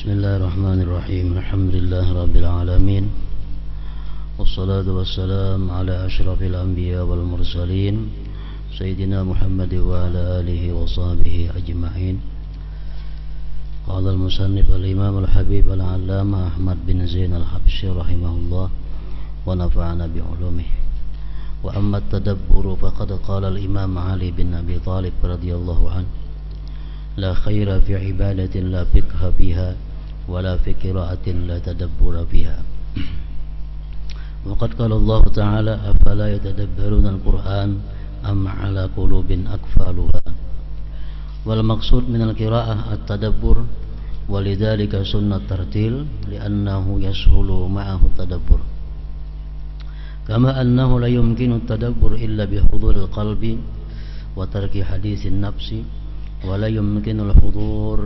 Bismillahirrahmanirrahim. Alhamdulillah Rabbil Alamin. Wassalatu wassalamu ala ashrafil anbiya wal mursalin Sayyidina Muhammad wa ala alihi wa sahbihi ajma'in. Qala al-musannif al-imam al-habib al-allama Ahmad bin Zain al-Habsyi rahimahullah wa nafa'ana bi'ulumihi. Wa amma at-tadabburu faqad qala al-imam Ali bin Abi Thalib radhiyallahu anhu la khaira fi ibadatin la fiqha fiha wa la fi qira'atin la tadabbura fiha. Wa qad qala Allah ta'ala afala yatadabbaruna al-Qur'an am 'ala qulubin aqfaluha. Wal maqsud min al-qira'ah at-tadabbur wa lidzalika sunnat tartil li'annahu yashulu ma'ahu at-tadabbur. Kama annahu la yumkinu at-tadabbur illa bi huduril qalbi wa tarki haditsin nafsi ولا يمكن الحضور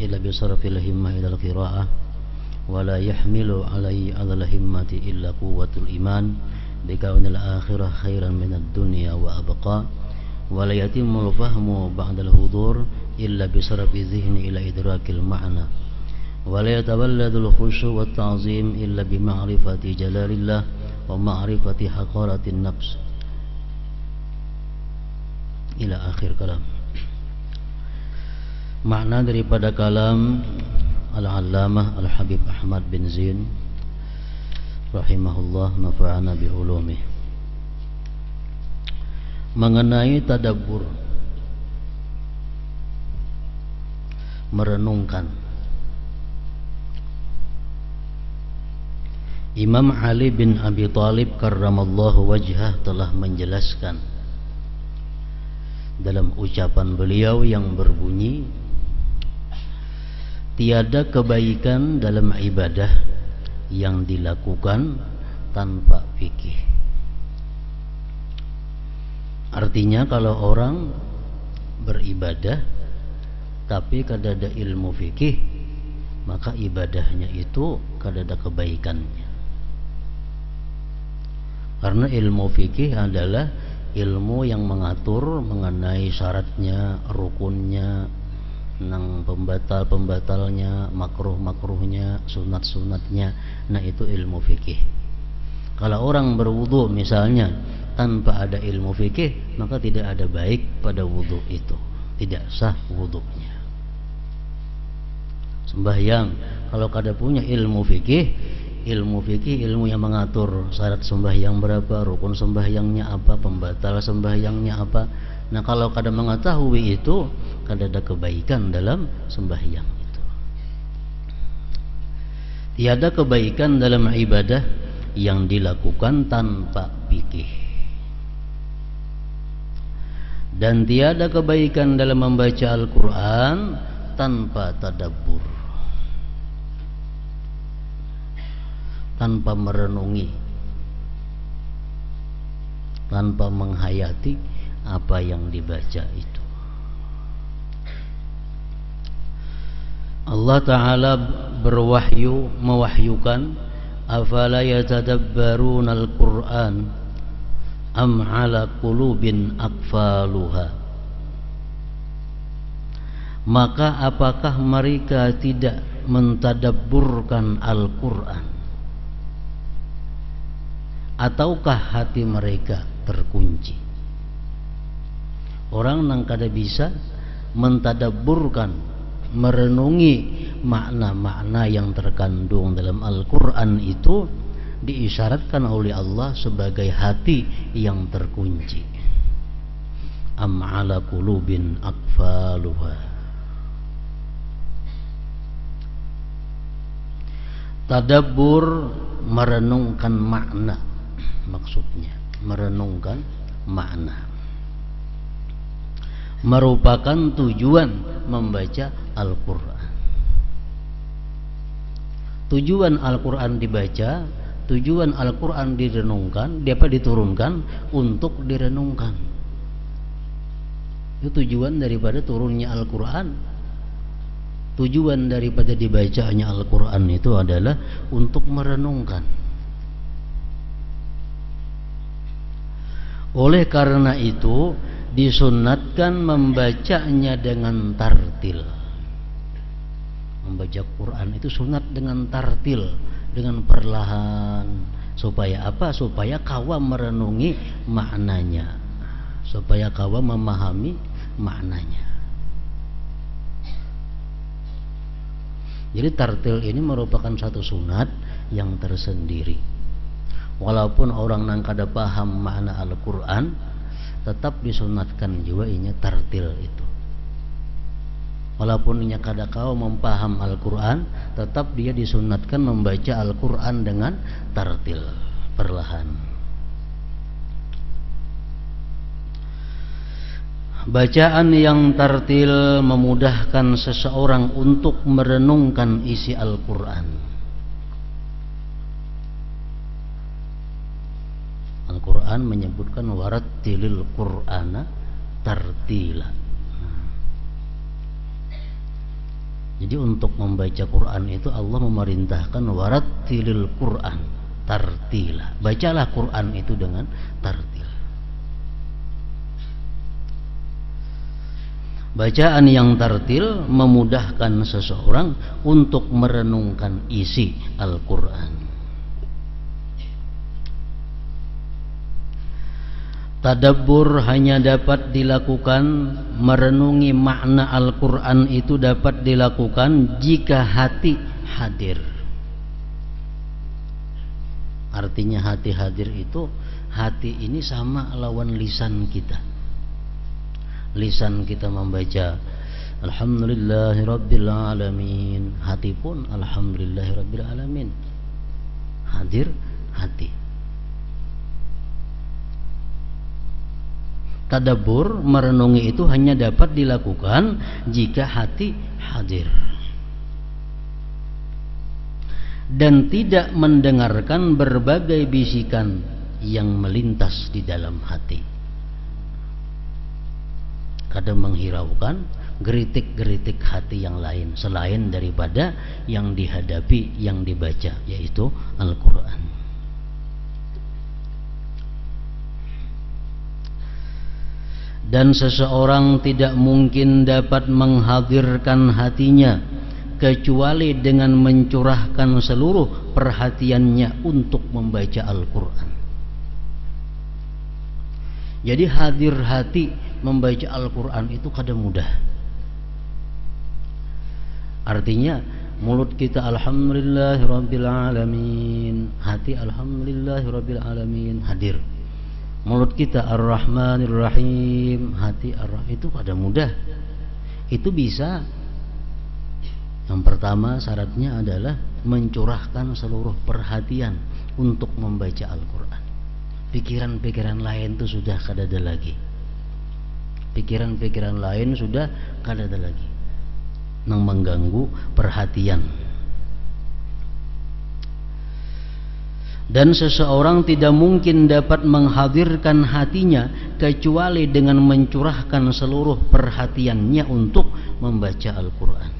إلا بصرف الهمة إلى القراءة ولا يحمل على الهمة إلا قوة الإيمان بكون الآخرة خيرا من الدنيا وأبقى ولا يتم الفهم بعد الحضور إلا بصرف الذهن إلى إدراك المعنى ولا يتولد الخشوع والتعظيم إلا بمعرفة جلال الله ومعرفة حقارة النفس إلى آخر كلام. Makna daripada kalam Al-Allamah Al-Habib Ahmad bin Zain rahimahullah nafa'ana bi'ulumih mengenai tadabbur, merenungkan. Imam Ali bin Abi Thalib karramallahu wajhah telah menjelaskan dalam ucapan beliau yang berbunyi, tiada kebaikan dalam ibadah yang dilakukan tanpa fikih. Artinya kalau orang beribadah tapi kada ada ilmu fikih, maka ibadahnya itu kada ada kebaikannya. Karena ilmu fikih adalah ilmu yang mengatur mengenai syaratnya, rukunnya, nang pembatal-pembatalnya, makruh-makruhnya, sunat-sunatnya. Nah itu ilmu fikih. Kalau orang berwudu misalnya tanpa ada ilmu fikih, maka tidak ada baik pada wudu itu, tidak sah wudunya. Sembahyang kalau kada punya ilmu fikih, ilmu yang mengatur syarat sembahyang berapa, rukun sembahyangnya apa, pembatal sembahyangnya apa. Nah kalau kada mengetahui itu, kada ada kebaikan dalam sembahyang itu. Tiada kebaikan dalam ibadah yang dilakukan tanpa fikih. Dan tiada kebaikan dalam membaca Al-Quran tanpa tadabbur, tanpa merenungi, tanpa menghayati apa yang dibaca itu. Allah Ta'ala mewahyukan afala yatadabbaruna al-Qur'an am ala qulubin aqfaluha. Maka apakah mereka tidak mentadabburkan Al-Quran, ataukah hati mereka terkunci? Orang yang kada bisa mentadabburkan, merenungi makna-makna yang terkandung dalam Al-Quran itu diisyaratkan oleh Allah sebagai hati yang terkunci. Am ala qulubin aqfaluha. Tadabbur merenungkan makna, maksudnya merenungkan makna merupakan tujuan membaca Al-Quran. Tujuan Al-Quran dibaca, tujuan Al-Quran direnungkan, diturunkan untuk direnungkan. Itu tujuan daripada turunnya Al-Quran. Tujuan daripada dibacanya Al-Quran itu adalah untuk merenungkan. Oleh karena itu disunnatkan membacanya dengan tartil. Membaca Quran itu sunat dengan tartil, dengan perlahan. Supaya apa? Supaya kawa merenungi maknanya, supaya kawa memahami maknanya. Jadi tartil ini merupakan satu sunat yang tersendiri. Walaupun orang nang kada paham makna Al-Quran, tetap disunatkan juga inya tartil itu. Walaupun inya kada kau mempaham Al-Quran, tetap dia disunatkan membaca Al-Quran dengan tartil, perlahan. Bacaan yang tartil memudahkan seseorang untuk merenungkan isi Al-Quran. Al-Quran menyebutkan warattilil Qur'ana tartila. Jadi untuk membaca Quran itu Allah memerintahkan warattilil Qur'an tartila. Bacalah Quran itu dengan tartil. Bacaan yang tartil memudahkan seseorang untuk merenungkan isi Al-Quran. Tadabbur hanya dapat dilakukan, merenungi makna Al-Quran itu dapat dilakukan jika hati hadir. Artinya hati hadir itu, hati ini sama lawan lisan kita. Lisan kita membaca Alhamdulillahirabbil alamin, hati pun Alhamdulillahirabbil alamin. Hadir hati. Tadabbur merenungi itu hanya dapat dilakukan jika hati hadir dan tidak mendengarkan berbagai bisikan yang melintas di dalam hati. Kadang menghiraukan geritik-geritik hati yang lain selain daripada yang dihadapi, yang dibaca, yaitu Al-Quran. Dan seseorang tidak mungkin dapat menghadirkan hatinya kecuali dengan mencurahkan seluruh perhatiannya untuk membaca Al-Quran. Jadi hadir hati membaca Al-Quran itu kada mudah. Artinya mulut kita Alhamdulillahirabbil alamin, hati Alhamdulillahirabbil alamin hadir. Mulut kita Ar-Rahmanir Rahim, hati Ar-Rahman, itu kada mudah. Itu bisa. Yang pertama syaratnya adalah mencurahkan seluruh perhatian untuk membaca Al-Quran. Pikiran-pikiran lain itu sudah kada ada lagi. Pikiran-pikiran lain sudah kada ada lagi yang mengganggu perhatian. Dan seseorang tidak mungkin dapat menghadirkan hatinya kecuali dengan mencurahkan seluruh perhatiannya untuk membaca Al-Quran.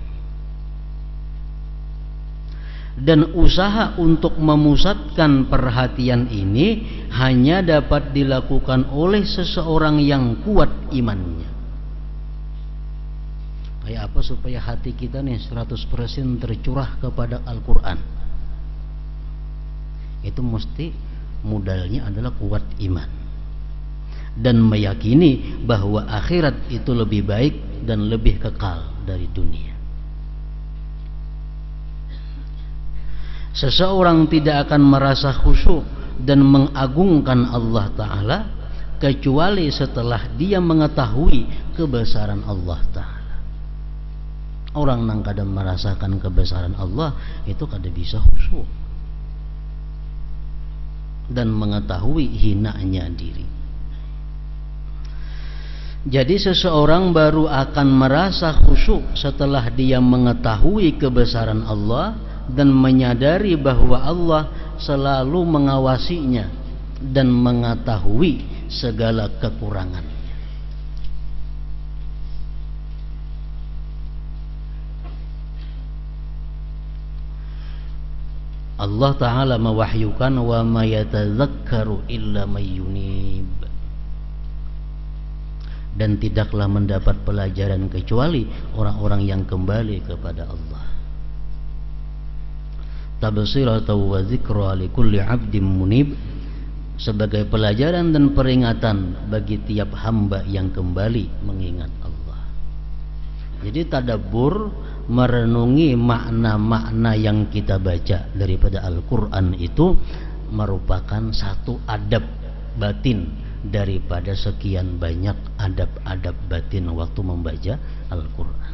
Dan usaha untuk memusatkan perhatian ini hanya dapat dilakukan oleh seseorang yang kuat imannya. Kayak apa supaya hati kita nih 100% tercurah kepada Al-Quran? Itu mesti modalnya adalah kuat iman dan meyakini bahwa akhirat itu lebih baik dan lebih kekal dari dunia. Seseorang tidak akan merasa khusyuk dan mengagungkan Allah Ta'ala kecuali setelah dia mengetahui kebesaran Allah Ta'ala. Orang yang kadang merasakan kebesaran Allah itu kadang bisa khusyuk dan mengetahui hinanya diri. Jadi seseorang baru akan merasa khusyuk setelah dia mengetahui kebesaran Allah dan menyadari bahwa Allah selalu mengawasinya dan mengetahui segala kekurangan. Allah Ta'ala mewahyukan wa ma yatadzakkaru illa may yunib, dan tidaklah mendapat pelajaran kecuali orang-orang yang kembali kepada Allah. tabsiratan wa dzikra likulli 'abdin munib, sebagai pelajaran dan peringatan bagi tiap hamba yang kembali mengingat Allah. Jadi tadabbur, merenungi makna-makna yang kita baca daripada Al-Quran itu merupakan satu adab batin daripada sekian banyak adab-adab batin waktu membaca Al-Quran.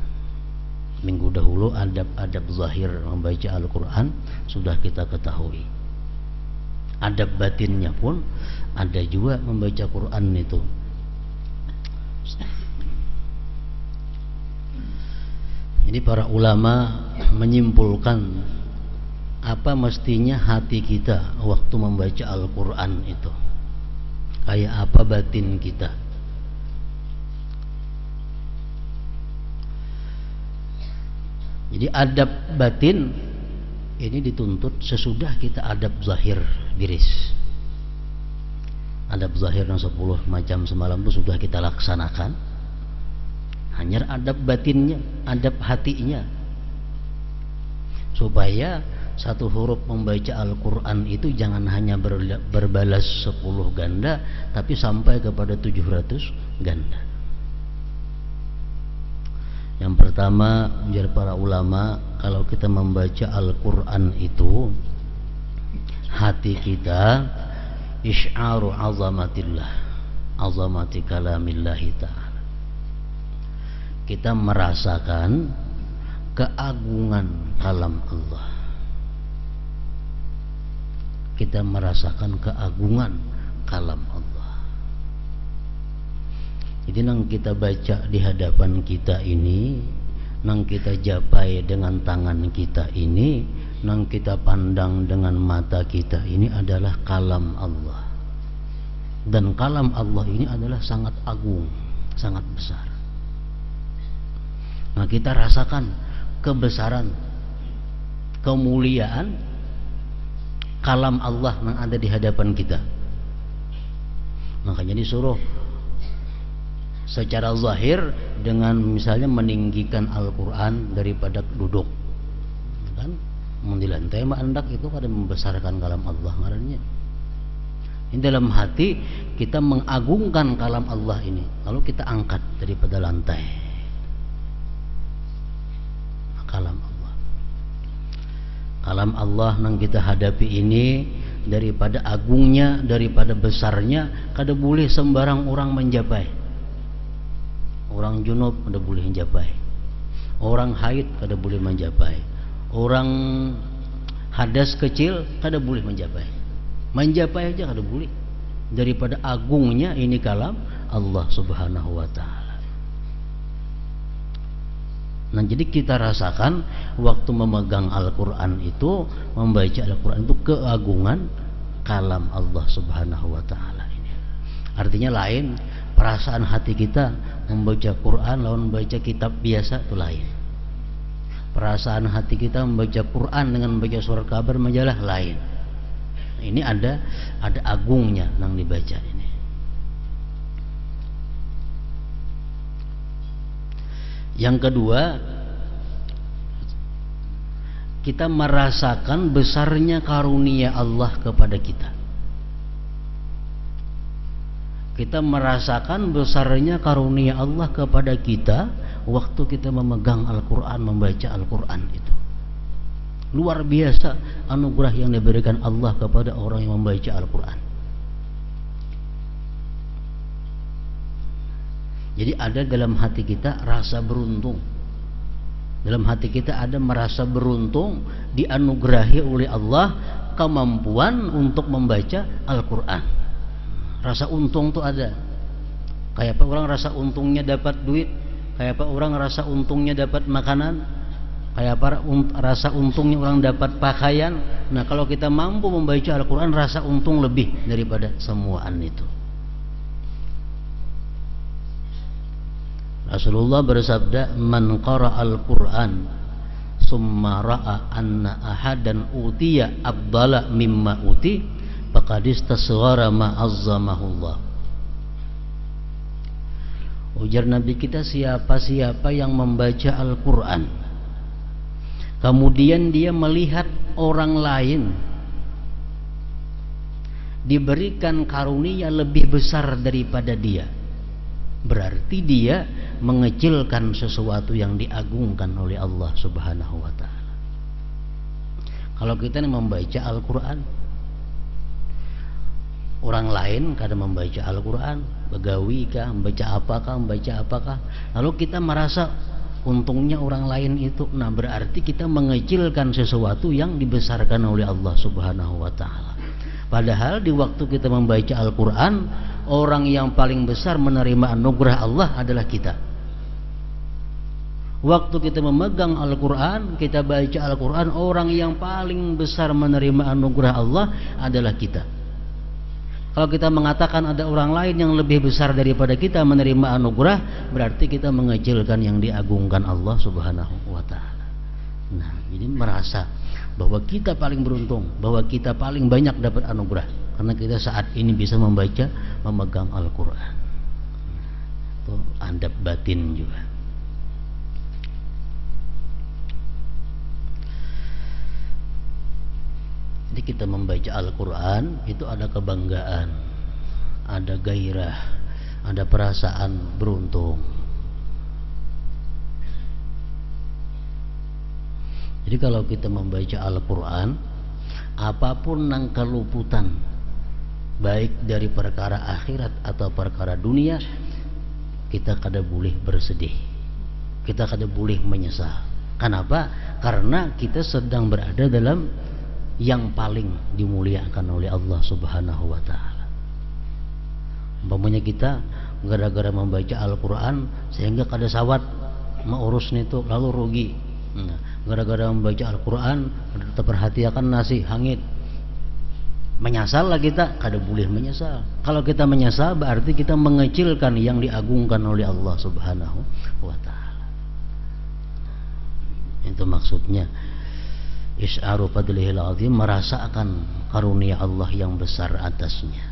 Minggu dahulu adab-adab zahir membaca Al-Quran sudah kita ketahui. Adab batinnya pun ada juga membaca Quran itu. Jadi para ulama menyimpulkan apa mestinya hati kita waktu membaca Al-Quran itu, kayak apa batin kita. Jadi adab batin ini dituntut sesudah kita adab zahir biris. Adab zahir yang 10 macam semalam itu sudah kita laksanakan. Hanya adab batinnya, adab hatinya, supaya satu huruf membaca Al-Quran itu jangan hanya berbalas 10 ganda, tapi sampai kepada 700 ganda. Yang pertama, menjadi para ulama, kalau kita membaca Al-Quran itu, hati kita isy'aru azamatillah, azamati kalamillahi ta'ala. Kita merasakan keagungan kalam Allah. Kita merasakan keagungan kalam Allah. Jadi nang kita baca di hadapan kita ini, nang kita japai dengan tangan kita ini, nang kita pandang dengan mata kita ini adalah kalam Allah. Dan kalam Allah ini adalah sangat agung, sangat besar. Nah, kita rasakan kebesaran, kemuliaan kalam Allah yang ada di hadapan kita. Makanya disuruh secara zahir dengan misalnya meninggikan Al-Quran daripada duduk, kan? Di lantai mandak itu kada membesarkan kalam Allah ngarannya. Ini dalam hati kita mengagungkan kalam Allah ini, lalu kita angkat daripada lantai. Kalam Allah, kalam Allah yang kita hadapi ini daripada agungnya, daripada besarnya, kada boleh sembarang orang menjapai. Orang junub kada boleh menjapai, orang haid kada boleh menjapai, orang hadas kecil kada boleh menjapai. Menjapai aja kada boleh, daripada agungnya ini kalam Allah Subhanahu wa ta'ala. Nah, jadi kita rasakan waktu memegang Al-Quran itu, membaca Al-Quran itu keagungan kalam Allah Subhanahu wa ta'ala ini. Artinya lain perasaan hati kita membaca Quran lawan membaca kitab biasa itu lain. Perasaan hati kita membaca Quran dengan membaca surat kabar majalah lain. Ini ada agungnya yang dibaca ini. Yang kedua, kita merasakan besarnya karunia Allah kepada kita. Kita merasakan besarnya karunia Allah kepada kita waktu kita memegang Al-Quran, membaca Al-Quran itu. Luar biasa anugerah yang diberikan Allah kepada orang yang membaca Al-Quran. Jadi ada dalam hati kita rasa beruntung. Dalam hati kita ada merasa beruntung dianugerahi oleh Allah kemampuan untuk membaca Al-Quran. Rasa untung tuh ada. Kayak apa orang rasa untungnya dapat duit, kayak apa orang rasa untungnya dapat makanan, kayak apa rasa untungnya orang dapat pakaian. Nah, kalau kita mampu membaca Al-Quran, rasa untung lebih daripada semuaan itu. Rasulullah bersabda, "Man qara'a al-Qur'an summa ra'a anna ahadan utiya afdala mimma uti faqad istasghara ma azzamahullah." Ujar Nabi kita, siapa-siapa yang membaca Al-Quran kemudian dia melihat orang lain diberikan karunia lebih besar daripada dia, berarti dia mengecilkan sesuatu yang diagungkan oleh Allah Subhanahu wa ta'ala. Kalau kita membaca Al-Quran, orang lain kadang membaca Al-Quran, begawi kah, membaca apakah, lalu kita merasa untungnya orang lain itu, nah berarti kita mengecilkan sesuatu yang dibesarkan oleh Allah Subhanahu wa ta'ala. Padahal di waktu kita membaca Al-Quran, orang yang paling besar menerima anugerah Allah adalah kita. Waktu kita memegang Al-Quran, kita baca Al-Quran, orang yang paling besar menerima anugerah Allah adalah kita. Kalau kita mengatakan ada orang lain yang lebih besar daripada kita menerima anugerah, berarti kita mengecilkan yang diagungkan Allah Subhanahu wa ta'ala. Nah, jadi merasa bahwa kita paling beruntung, bahwa kita paling banyak dapat anugerah karena kita saat ini bisa membaca, memegang Al-Quran. Itu adab batin juga. Jadi kita membaca Al-Quran itu ada kebanggaan, ada gairah, ada perasaan beruntung. Jadi kalau kita membaca Al-Quran, apapun yang keluputan, baik dari perkara akhirat atau perkara dunia, kita kada boleh bersedih, kita kada boleh menyesal. Kenapa? Karena kita sedang berada dalam yang paling dimuliakan oleh Allah Subhanahu wa ta'ala. Umpamanya kita gara-gara membaca Al-Quran sehingga kada sawat mengurus itu, lalu rugi. Gara-gara membaca Al-Quran terperhatikan nasi hangit, menyesal lah kita, kada boleh menyesal. Kalau kita menyesal berarti kita mengecilkan yang diagungkan oleh Allah Subhanahu wa ta'ala. Itu maksudnya is'aru fadlihil azim, merasakan karunia Allah yang besar atasnya.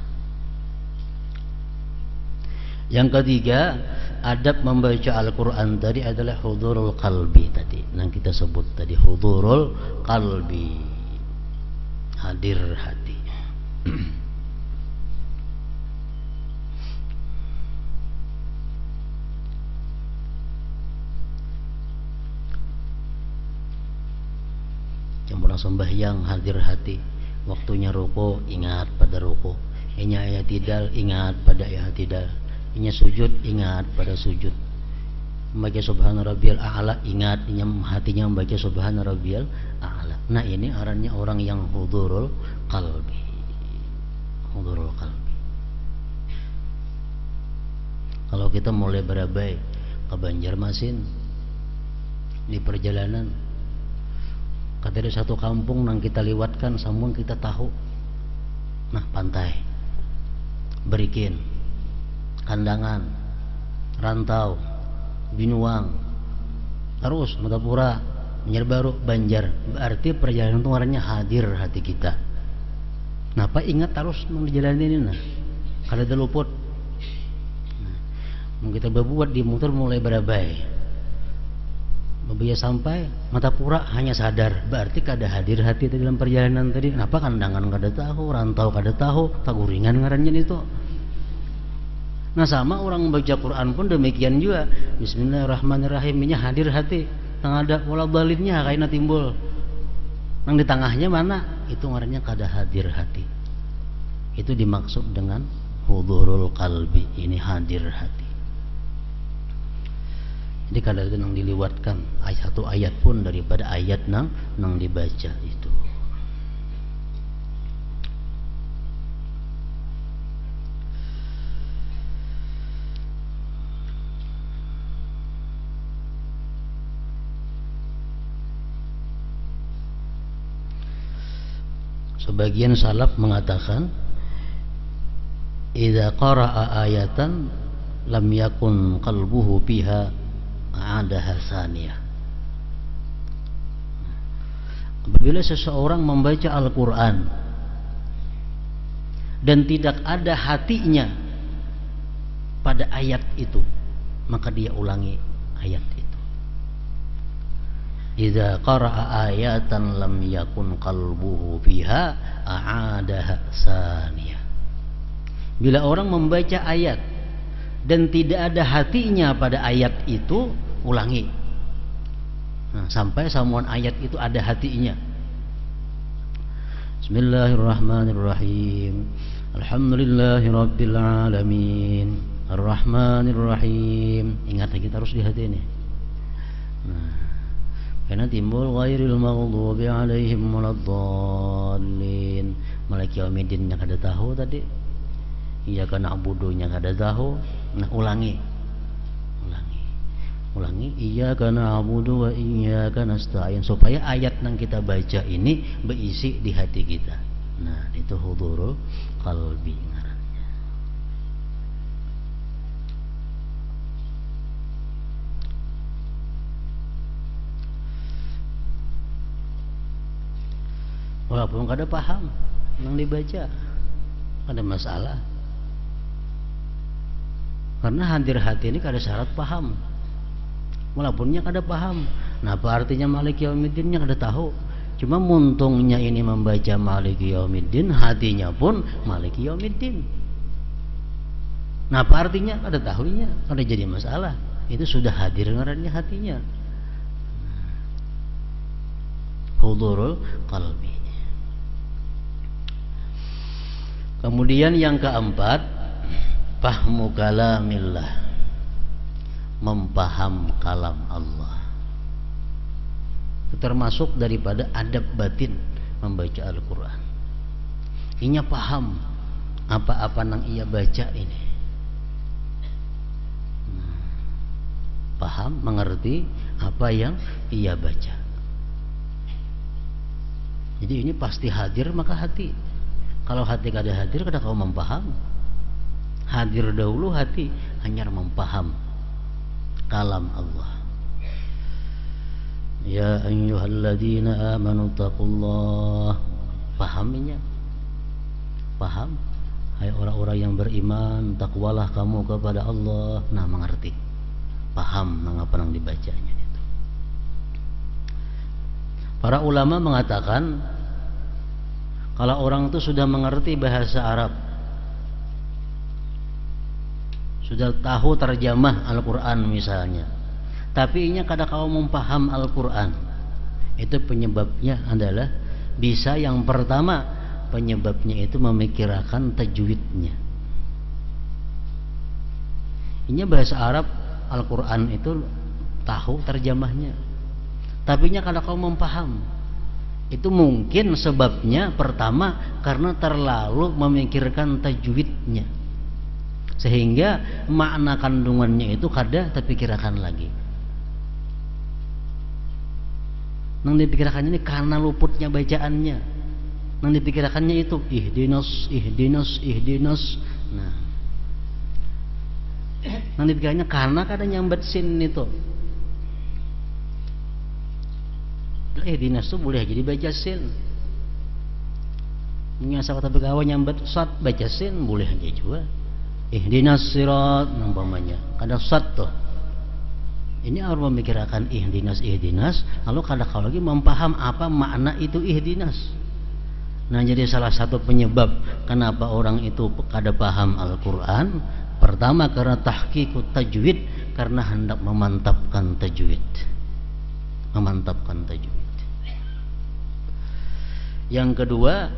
Yang ketiga, adab membaca Al-Quran tadi adalah hudurul qalbi tadi. Yang kita sebut tadi hudurul qalbi, hadir hati. Jam sembahyang hadir hati, waktunya ruku ingat pada ruku, inya i'tidal ingat pada i'tidal, inya sujud ingat pada sujud, membaca subhana rabbiyal a'la ingat, inya hatinya membaca subhana rabbiyal a'la. Nah ini arahnya orang yang hudurul qalbi, hudurul qalbi. Kalau kita mulai berabai ke Banjarmasin di perjalanan, kata ada satu kampung yang kita lewatkan, sambung kita tahu, nah pantai, Berikin, Kandangan, Rantau, Binuang, terus Matapura, Banjarbaru, Banjar. Berarti perjalanan itu warnanya hadir hati kita. Napa ingat terus di jalan ini, nah kada ada luput. Nah, kita berbuat di motor mulai berabai. Berbaya sampai Matapura hanya sadar, berarti kada hadir hati dalam perjalanan tadi. Kenapa Kandangan kada tahu, Rantau kada tahu, Taguringan ngarannya itu. Nah sama orang membaca Quran pun demikian juga. Bismillahirrahmanirrahim, ini hadir hati. Tang ada wala balinnya kaina timbul. Nang di tengahnya mana? Itu ngarannya kada hadir hati. Itu dimaksud dengan hudurul qalbi, ini hadir hati. Jadi kadang nang diliwatkan satu ayat pun daripada ayat nang dibaca itu. Sebagian salaf mengatakan idza qara'a ayatan lam yakun qalbuhu biha ada hasaniyah. Apabila seseorang membaca Al-Quran dan tidak ada hatinya pada ayat itu, maka dia ulangi ayat itu. idza qara'a ayatan lam yakun qalbuhu fiha a'adaha saniyah. Bila orang membaca ayat dan tidak ada hatinya pada ayat itu, ulangi. Nah, sampai sambungan ayat itu ada hatinya. Bismillahirrahmanirrahim. Alhamdulillahirabbil alamin. Ar-Rahmanirrahim. Ingat lagi terus di hati ini. Nah, karena timbul ghairil maghdubi alaihim waladdallin. Maliki yaumiddin yang kada tahu tadi. Iyyaka na'budu yang kada tahu. Nah, ulangi. Iyyaka na'budu wa iyyaka nasta'in, supaya ayat yang kita baca ini berisi di hati kita. Nah, itu hudurul qalbi ngarannya. Walaupun kada paham yang dibaca, ada masalah. Karena hadir hati ini kada syarat paham. Walaupun kada paham. Nah, apa artinya Maliki Yaumiddin kada tahu. Cuma muntungnya ini membaca Maliki Yaumiddin, hatinya pun Maliki Yaumiddin. Nah, apa artinya kada tahunya, kada jadi masalah. Itu sudah hadir ngarannya hatinya. Hudurul qalbi. Kemudian yang keempat, fahmu kalamillah, mempaham kalam Allah. Itu termasuk daripada adab batin membaca Al-Quran. Inya paham apa-apa yang ia baca ini. Paham, mengerti apa yang ia baca. Jadi ini pasti hadir maka hati. Kalau hati kada hadir, kada kau mempaham. Hadir dahulu hati, hanya mempaham kalam Allah. Ya ayyuhalladzina amanu taqullah. Pahaminya? Paham? Hai orang-orang yang beriman, takwalah kamu kepada Allah. Nah, mengerti. Paham mengapa yang dibacanya itu. Para ulama mengatakan, kalau orang itu sudah mengerti bahasa Arab, sudah tahu terjemah Al-Quran misalnya, tapi inya kada kau mempaham Al-Quran, itu penyebabnya adalah bisa yang pertama, penyebabnya itu memikirkan tajwidnya. Inya bahasa Arab Al-Quran itu tahu terjemahnya, tapi inya kada kau mempaham. Itu mungkin sebabnya pertama karena terlalu memikirkan tajwidnya, sehingga makna kandungannya itu kada terpikirkan lagi. Nang dipikirkannya ini karena luputnya bacaannya. Nang dipikirkannya itu ihdinas. Nah, nang dipikirkannya karena kada nyambat sin itu. Ihdinas itu boleh jadi baca sin. Menyasa kata begawan nyambat sad baca sin boleh aja juga. Ihdinas sirat nampamanya. Kada sad tuh. Ini harus memikirkan ihdinas, lalu kada kau lagi mempaham apa makna itu ihdinas. Nah, jadi salah satu penyebab kenapa orang itu kada paham Al-Quran, pertama karena tahqiqut tajwid, karena hendak memantapkan tajwid. Yang kedua,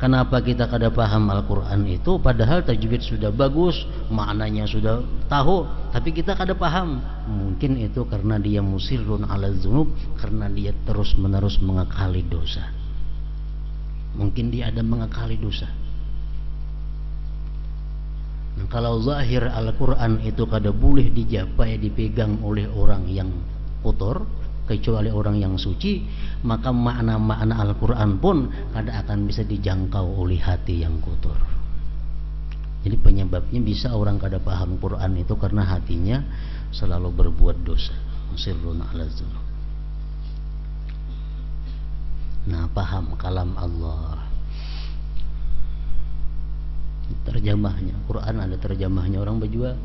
kenapa kita kada paham Al-Quran itu, padahal tajwid sudah bagus, maknanya sudah tahu, tapi kita kada paham. Mungkin itu karena dia musirrun ala dzunub, karena dia terus menerus mengakali dosa. Mungkin dia ada mengakali dosa. Nah, kalau zahir Al-Quran itu kada boleh dijapai, dipegang oleh orang yang kotor, kecuali orang yang suci, maka makna-makna Al-Quran pun kada akan bisa dijangkau oleh hati yang kotor. Jadi penyebabnya bisa orang kada paham Quran itu karena hatinya selalu berbuat dosa. Sirrun ala dzunub. Nah, paham kalam Allah, terjemahnya Quran ada terjemahnya orang berjual.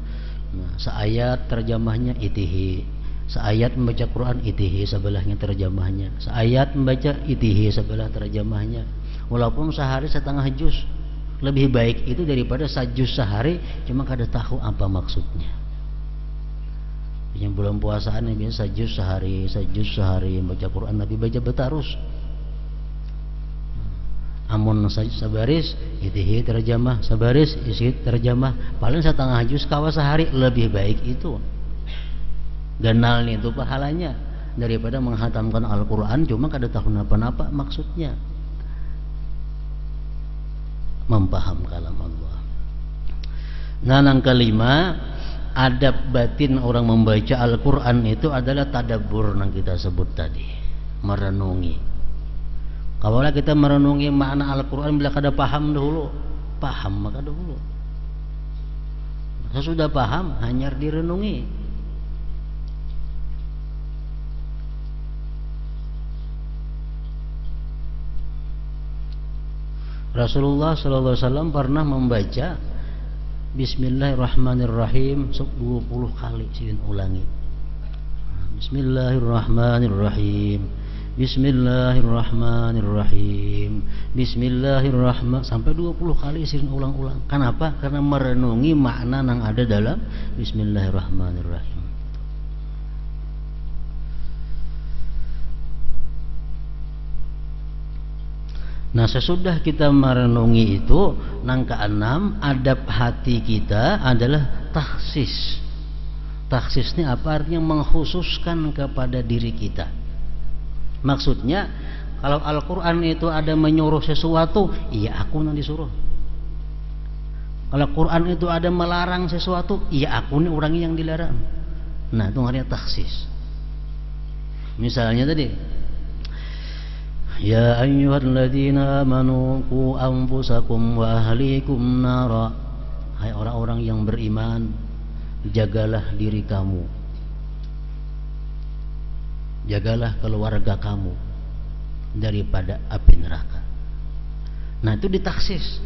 Nah, seayat terjemahnya itihi, Seayat membaca Quran itihi sebelahnya terjemahnya. Seayat membaca itihi sebelah terjemahnya. Walaupun sehari setengah juz, lebih baik itu daripada sajuz sehari cuma kada tahu apa maksudnya. Yang bulan puasaan ini biasa sajuz sehari baca Quran, tapi baca betarus. Amun sabaris itihi terjemah, sabaris isi terjemah, paling setengah juz kawa sehari, lebih baik itu. Ganal nih itu pahalanya daripada menghatamkan Al-Quran cuma kada tahu napa-napa maksudnya. Mempaham kalam Allah. Nah, yang kelima, adab batin orang membaca Al-Quran itu adalah tadabbur yang kita sebut tadi, merenungi. Kalau kita merenungi makna Al-Quran bila kada paham dahulu, paham maka dahulu. Sesudah paham hanya direnungi. Rasulullah SAW pernah membaca Bismillahirrahmanirrahim 20 kali, silin ulangi. Bismillahirrahmanirrahim, Bismillahirrahmanirrahim, Bismillahirrahman, sampai 20 kali silin ulang-ulang. Kenapa? Karena merenungi makna yang ada dalam Bismillahirrahmanirrahim. Nah, sesudah kita merenungi itu, yang keenam, adab hati kita adalah takhsis. Takhsis ini apa artinya? Mengkhususkan kepada diri kita. Maksudnya, kalau Al-Quran itu ada menyuruh sesuatu, iya aku yang disuruh. Kalau Quran itu ada melarang sesuatu, iya aku nih orang yang dilarang. Nah, itu artinya takhsis. Misalnya tadi, Ya ayyuhalladzina amanu qu anfusakum wa ahlikum nara. Hai orang-orang yang beriman, jagalah diri kamu, jagalah keluarga kamu daripada api neraka. Nah, itu ditaksis.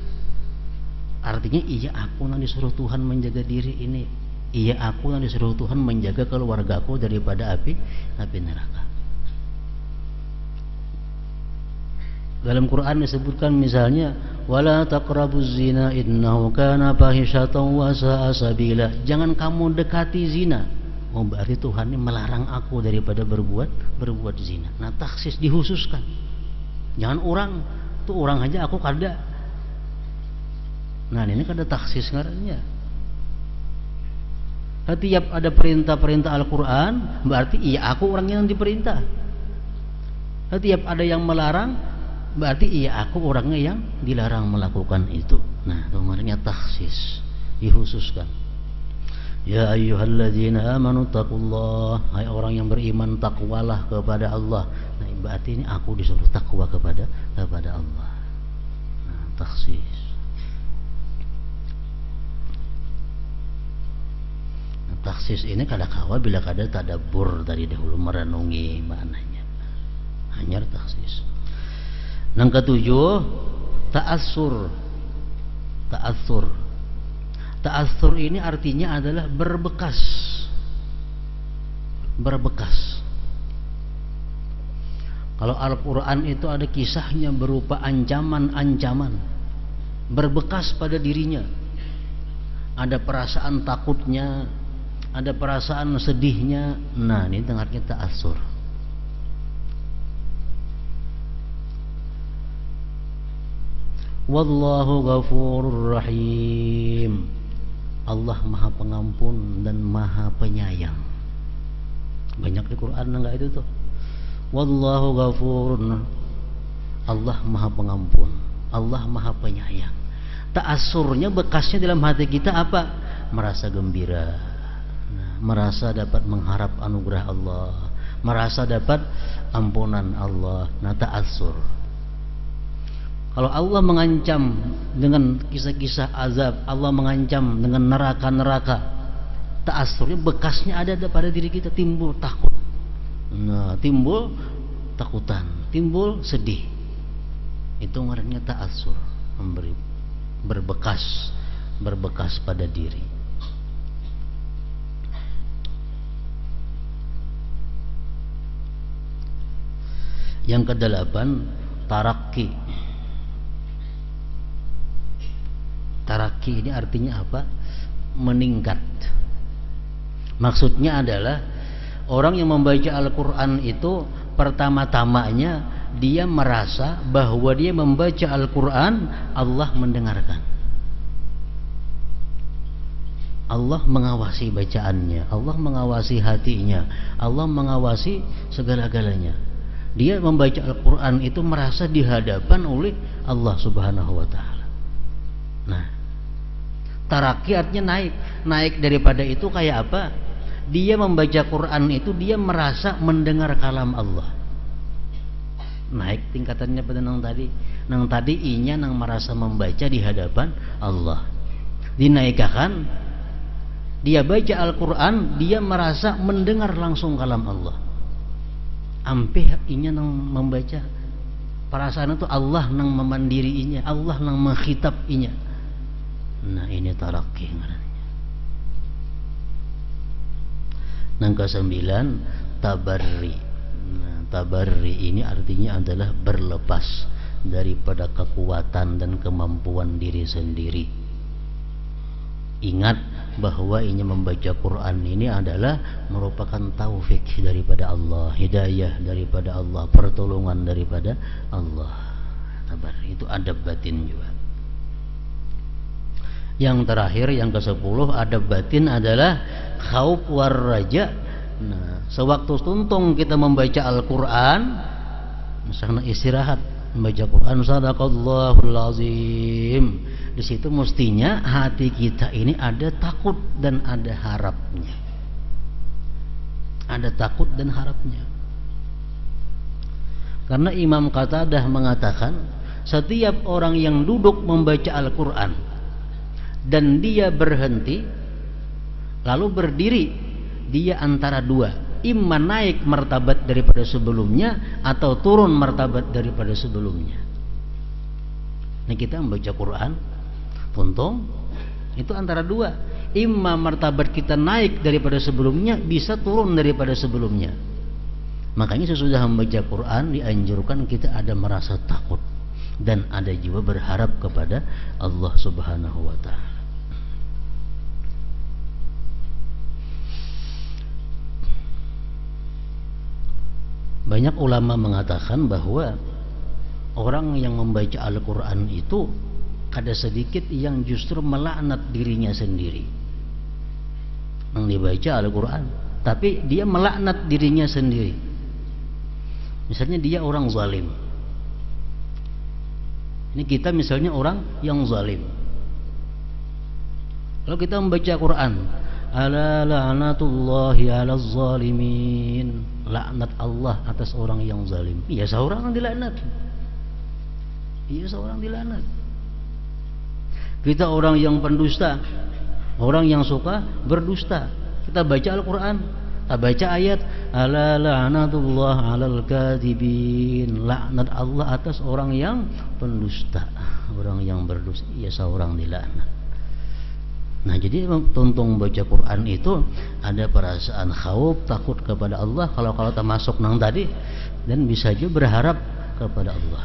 Artinya iya aku yang disuruh Tuhan menjaga diri ini, iya aku yang disuruh Tuhan menjaga keluargaku daripada api neraka. Dalam Quran disebutkan misalnya wala taqrabuz zina innahu kana fahisyatan wa sa'a sabila. Jangan kamu dekati zina. Oh, berarti Tuhan ini melarang aku daripada berbuat zina. Nah, taksis dihususkan. Jangan orang, tuh orang aja aku kada. Nah, ini kada taksis ngarannya. Setiap ada perintah-perintah Al-Quran, berarti iya aku orang yang diperintah. Setiap ada yang melarang, berarti iya aku orangnya yang dilarang melakukan itu. Nah, itu namanya takhsis, dihususkan. Ya ayyuhalladzina amanu taqullah, hai orang yang beriman, takwalah kepada Allah. Nah, berarti ini aku disuruh takwa kepada Allah. Nah, takhsis. Nah, takhsis ini kadang-kala bila kada tadabbur dari dahulu merenungi maknanya. Hanya takhsis. Yang ketujuh, ta'assur. Ta'assur ini artinya adalah berbekas. Kalau Al-Quran itu ada kisahnya berupa ancaman-ancaman, berbekas pada dirinya. Ada perasaan takutnya, ada perasaan sedihnya. Nah, ini dengarnya ta'assur. Wallahu ghafurur rahim. Allah Maha Pengampun dan Maha Penyayang. Banyak di Quran enggak itu tuh. Wallahu ghafurun. Allah Maha Pengampun, Allah Maha Penyayang. Ta'asurnya, bekasnya dalam hati kita apa? Merasa gembira, merasa dapat mengharap anugerah Allah, merasa dapat ampunan Allah. Nah, ta'asur. Kalau Allah mengancam dengan kisah-kisah azab, Allah mengancam dengan neraka-neraka, ta'asurnya, bekasnya ada pada diri kita, timbul takut. Nah, timbul takutan, timbul sedih. Itu ngarannya ta'asur, memberi berbekas pada diri. Yang kedelapan, tarakki. Tarakki ini artinya apa? Meningkat. Maksudnya adalah orang yang membaca Al-Quran itu pertama-tamanya dia merasa bahwa dia membaca Al-Quran, Allah mendengarkan, Allah mengawasi bacaannya, Allah mengawasi hatinya, Allah mengawasi segala-galanya. Dia membaca Al-Quran itu merasa dihadapan oleh Allah Subhanahu wa Ta'ala. Nah, tarakki artinya naik. Naik daripada itu kayak apa? Dia membaca Quran itu dia merasa mendengar kalam Allah. Naik tingkatannya pada nang tadi. Nang tadi inya nang merasa membaca di hadapan Allah. Dinaikkan, dia baca Al-Quran, dia merasa mendengar langsung kalam Allah. Ampih inya nang membaca, perasaan itu Allah nang memandiri inya, Allah nang mengkhitab inya. Nah, ini tarakki ngarannya. Yang kesembilan, tabarri. Nah, tabarri ini artinya adalah berlepas daripada kekuatan dan kemampuan diri sendiri. Ingat bahwa ini membaca Quran ini adalah merupakan taufik daripada Allah, hidayah daripada Allah, pertolongan daripada Allah. Tabarri itu adab batin juga. Yang terakhir, yang ke-10, adab batin adalah khauf war raja. Nah, sewaktu tuntung kita membaca Al-Quran, misalnya istirahat membaca Quran, sadaqallahul azim, di situ mestinya hati kita ini ada takut dan ada harapnya. Ada takut dan harapnya. Karena Imam Qatadah mengatakan, setiap orang yang duduk membaca Al-Quran dan dia berhenti lalu berdiri, dia antara dua, imma naik martabat daripada sebelumnya atau turun martabat daripada sebelumnya. Nah, kita membaca Quran tuntung itu antara dua, imma martabat kita naik daripada sebelumnya, bisa turun daripada sebelumnya. Makanya sesudah membaca Quran dianjurkan kita ada merasa takut dan ada jiwa berharap kepada Allah Subhanahu wa Ta'ala. Banyak ulama mengatakan bahwa orang yang membaca Al-Quran itu ada sedikit yang justru melaknat dirinya sendiri. Yang dibaca Al-Quran, tapi dia melaknat dirinya sendiri. Misalnya dia orang zalim. Ini kita misalnya orang yang zalim. Lalu kita membaca Quran, ala la'natullahi ala zalimin, laknat Allah atas orang yang zalim. Iya, seorang yang dilaknat. Iya, seorang dilaknat. Kita orang yang pendusta, orang yang suka berdusta, kita baca Al-Quran, kita baca ayat ala la'natullah alal kadhibin, laknat Allah atas orang yang pendusta, orang yang berdusta. Iya, seorang dilaknat. Nah, jadi tuntung baca Quran itu ada perasaan khauf, takut kepada Allah, kalau termasuk nang tadi, dan bisa juga berharap kepada Allah.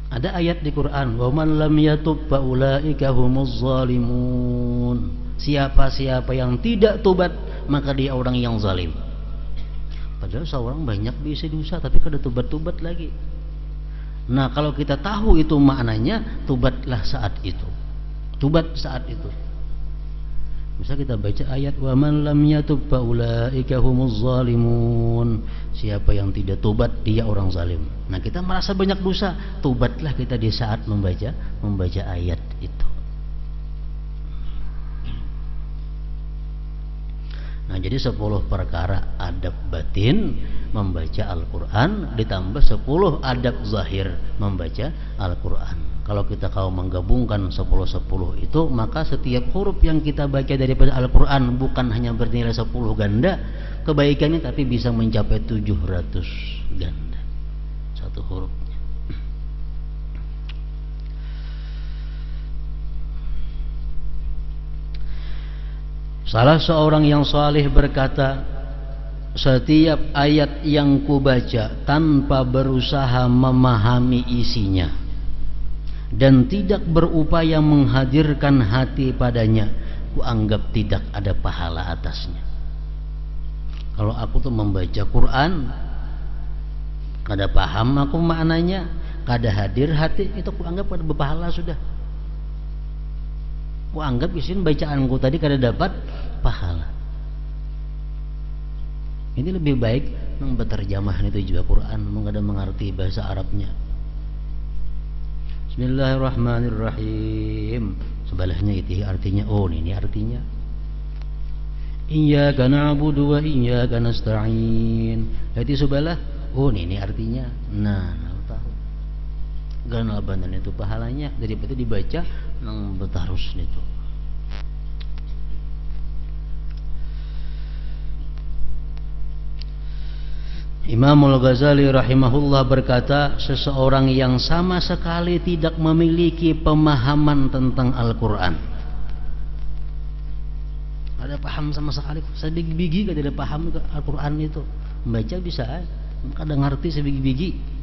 Ada ayat di Quran, wa man lam yatub fa ulaika humuz zalimun. Siapa-siapa yang tidak tobat, maka dia orang yang zalim. Padahal seorang banyak bisa dosa tapi kada tobat-tobat lagi. Nah, kalau kita tahu itu maknanya, tobatlah saat itu. Tobat saat itu. Misal kita baca ayat wa man lam yatub fa ulaika humuz zalimun. Siapa yang tidak tobat, dia orang zalim. Nah, kita merasa banyak dosa, tobatlah kita di saat membaca ayat itu. Nah, jadi 10 perkara adab batin membaca Al-Quran, ditambah 10 adab zahir membaca Al-Quran. Kalau kita menggabungkan 10-10 itu, maka setiap huruf yang kita baca daripada Al-Quran bukan hanya bernilai 10 ganda kebaikannya, tapi bisa mencapai 700 ganda satu hurufnya. Salah seorang yang salih berkata, setiap ayat yang kubaca tanpa berusaha memahami isinya dan tidak berupaya menghadirkan hati padanya, kuanggap tidak ada pahala atasnya. Kalau aku tuh membaca Quran, kada paham aku maknanya, kada hadir hati, itu kuanggap ada berpahala sudah. Kuanggap isin bacaanku tadi kada dapat pahala. Ini lebih baik memberterjemah itu juga Quran, mengada mengerti bahasa Arabnya. Bismillahirrahmanirrahim. Sebelahnya itu artinya, oh ini artinya. Iyyaka na'budu wa iyyaka nasta'in. Jadi sebelah, oh ini artinya. Nah, tahu. Gana abandan itu pahalanya daripada dibaca nang betarus itu. Imam Al-Ghazali rahimahullah berkata, seseorang yang sama sekali tidak memiliki pemahaman tentang Al-Quran, ada paham sama sekali, sebigi-bigi kada paham Al-Quran itu, membaca bisa, kadang ngerti sebigi-bigi.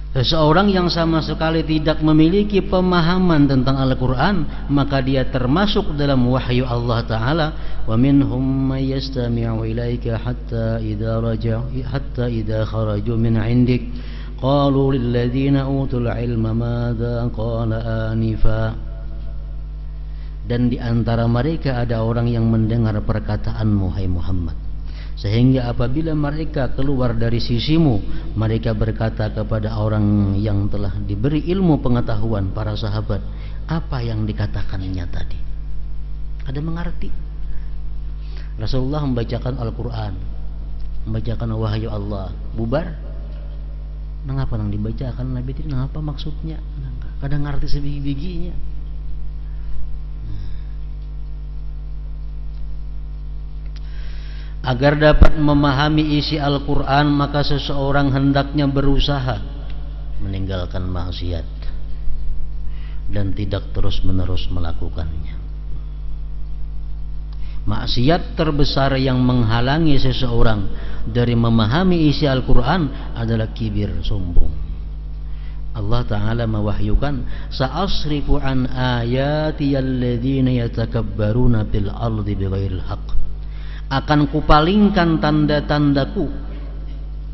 Seseorang yang sama sekali tidak memiliki pemahaman tentang Al-Quran, maka dia termasuk dalam wahyu Allah Ta'ala. Wa minhum may yastami'u ilaika hatta idza kharaju min 'indik qalu lil ladzina utul 'ilma madza qala anifa. Dan di antara mereka ada orang yang mendengar perkataanmu, hai Muhammad, sehingga apabila mereka keluar dari sisimu, mereka berkata kepada orang yang telah diberi ilmu pengetahuan, para sahabat, apa yang dikatakannya tadi? Ada mengerti? Rasulullah membacakan Al-Quran, membacakan wahyu Allah, bubar. Mengapa nang dibacakan Nabi itu? Mengapa maksudnya? Kadang ngerti sebiji-bijinya. Agar dapat memahami isi Al-Quran, maka seseorang hendaknya berusaha meninggalkan maksiat dan tidak terus-menerus melakukannya. Maksiat terbesar yang menghalangi seseorang dari memahami isi Al-Quran adalah kibir, sombong. Allah Ta'ala mewahyukan, sa'asrifu an ayati alladhina yatakabbaruna fil ardi bighairil haqq. Akan kupalingkan tanda-tandaku,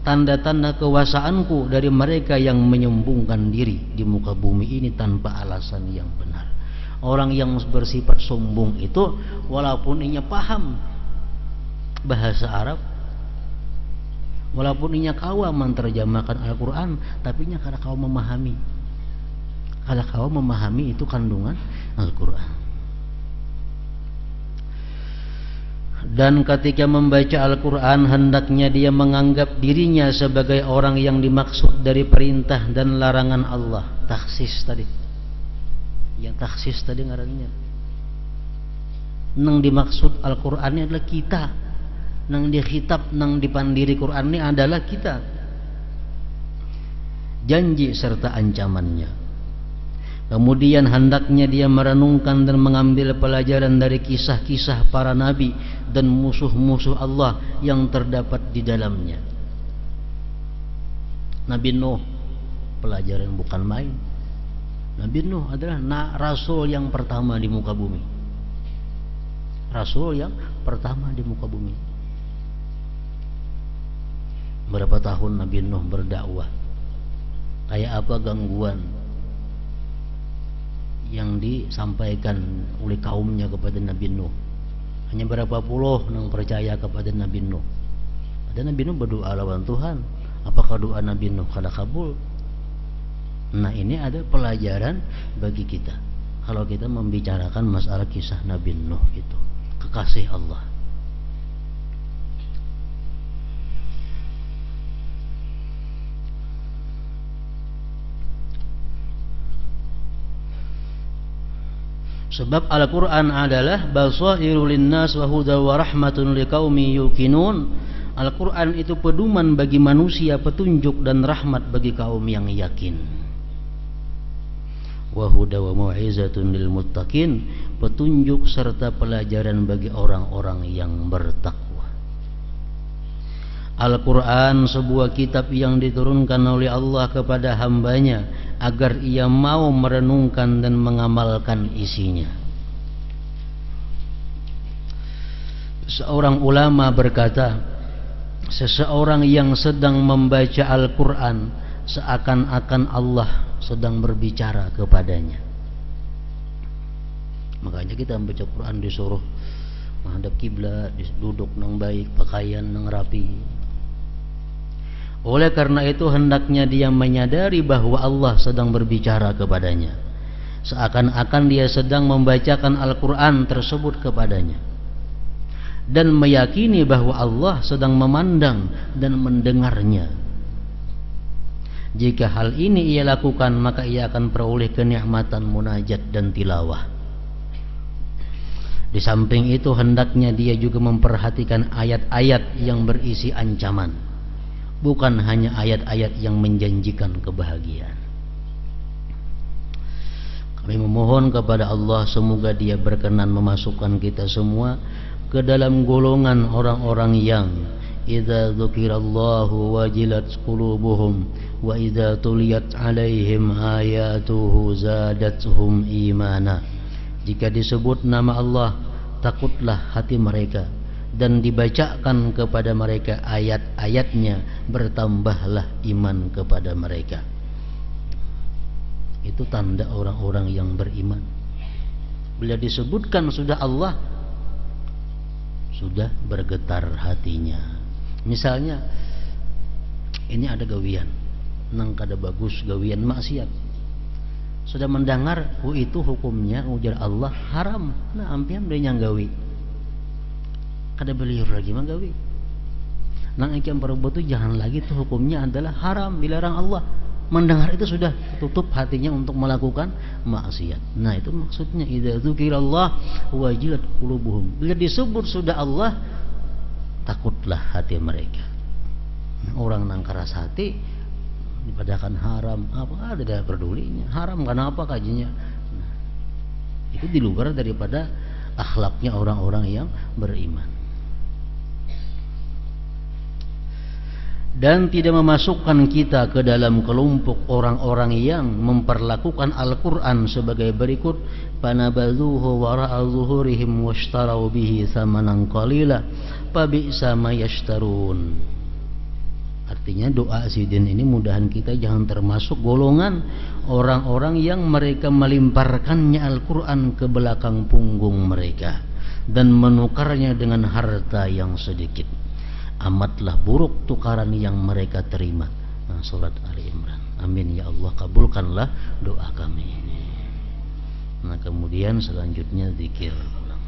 tanda-tanda kewasaanku dari mereka yang menyombongkan diri di muka bumi ini tanpa alasan yang benar. Orang yang bersifat sombong itu, walaupun ia paham bahasa Arab, walaupun ia kawa menerjemahkan Al-Quran, tapi ia kada kawa memahami. Kada kawa memahami itu kandungan Al-Quran. Dan ketika membaca Al-Quran, hendaknya dia menganggap dirinya sebagai orang yang dimaksud dari perintah dan larangan Allah. Taksis tadi, yang taksis tadi ngarannya, nang dimaksud Al-Quran ini adalah kita, nang dikhitab, nang dipandiri Quran ini adalah kita. Janji serta ancamannya. Kemudian hendaknya dia merenungkan dan mengambil pelajaran dari kisah-kisah para nabi dan musuh-musuh Allah yang terdapat di dalamnya. Nabi Nuh, pelajaran bukan main. Nabi Nuh adalah rasul yang pertama di muka bumi. Rasul yang pertama di muka bumi. Berapa tahun Nabi Nuh berdakwah? Kayak apa gangguan yang disampaikan oleh kaumnya kepada Nabi Nuh? Hanya berapa puluh yang percaya kepada Nabi Nuh. Dan Nabi Nuh berdoa lawan Tuhan. Apakah doa Nabi Nuh kada kabul? Nah, ini ada pelajaran bagi kita kalau kita membicarakan masalah kisah Nabi Nuh itu, kekasih Allah. Sebab Al-Quran adalah basairul linnas wa huda wa rahmatun liqaumi yuqinun. Al-Quran itu pedoman bagi manusia, petunjuk dan rahmat bagi kaum yang yakin. Wa huda wa mau'izatun lil muttaqin, petunjuk serta pelajaran bagi orang-orang yang bertakwa. Al-Quran sebuah kitab yang diturunkan oleh Allah kepada hambanya agar ia mau merenungkan dan mengamalkan isinya. Seorang ulama berkata, seseorang yang sedang membaca Al-Quran seakan-akan Allah sedang berbicara kepadanya. Makanya kita membaca Quran disuruh menghadap kiblat, duduk nang baik, pakaian nang rapi. Oleh karena itu hendaknya dia menyadari bahwa Allah sedang berbicara kepadanya, seakan-akan dia sedang membacakan Al-Quran tersebut kepadanya, dan meyakini bahwa Allah sedang memandang dan mendengarnya. Jika hal ini ia lakukan, maka ia akan peroleh kenikmatan munajat dan tilawah. Di samping itu hendaknya dia juga memperhatikan ayat-ayat yang berisi ancaman, bukan hanya ayat-ayat yang menjanjikan kebahagiaan. Kami memohon kepada Allah semoga Dia berkenan memasukkan kita semua ke dalam golongan orang-orang yang idza dzukirallahu wajilat qulubuhum wa idza tuliyat alaihim ayatuhu zadatuhum imana. Jika disebut nama Allah, takutlah hati mereka, dan dibacakan kepada mereka ayat-ayatnya, bertambahlah iman kepada mereka. Itu tanda orang-orang yang beriman. Bila disebutkan sudah Allah, sudah bergetar hatinya. Misalnya ini ada gawian, nang kada bagus gawian maksiat. Sudah mendengar itu hukumnya ujar Allah haram, nah ampian dia nyanggawi kada beliur lagi manggawi. Nang ikan perbuat itu jangan lagi, itu hukumnya adalah haram, dilarang Allah. Mendengar itu sudah tutup hatinya untuk melakukan maksiat. Nah itu maksudnya idza dzukirallah wajilat qulubuhum. Bila disebut sudah Allah, takutlah hati mereka. Orang nang keras hati dipadakan haram, apa ada pedulinya. Haram kenapa kajinya? Nah, itu di luar daripada akhlaknya orang-orang yang beriman. Dan tidak memasukkan kita ke dalam kelompok orang-orang yang memperlakukan Al-Quran sebagai berikut: panabadhuhu wara'a zuhurihim washtarau bihi thamanan qalila fabi'sa ma yashtarun. Artinya doa Sidin ini mudahan kita jangan termasuk golongan orang-orang yang mereka melimparkannya Al-Quran ke belakang punggung mereka dan menukarnya dengan harta yang sedikit. Amatlah buruk tukaran yang mereka terima. Nah, surat Ali Imran. Amin ya Allah, kabulkanlah doa kami ini. Nah kemudian selanjutnya zikir ulang.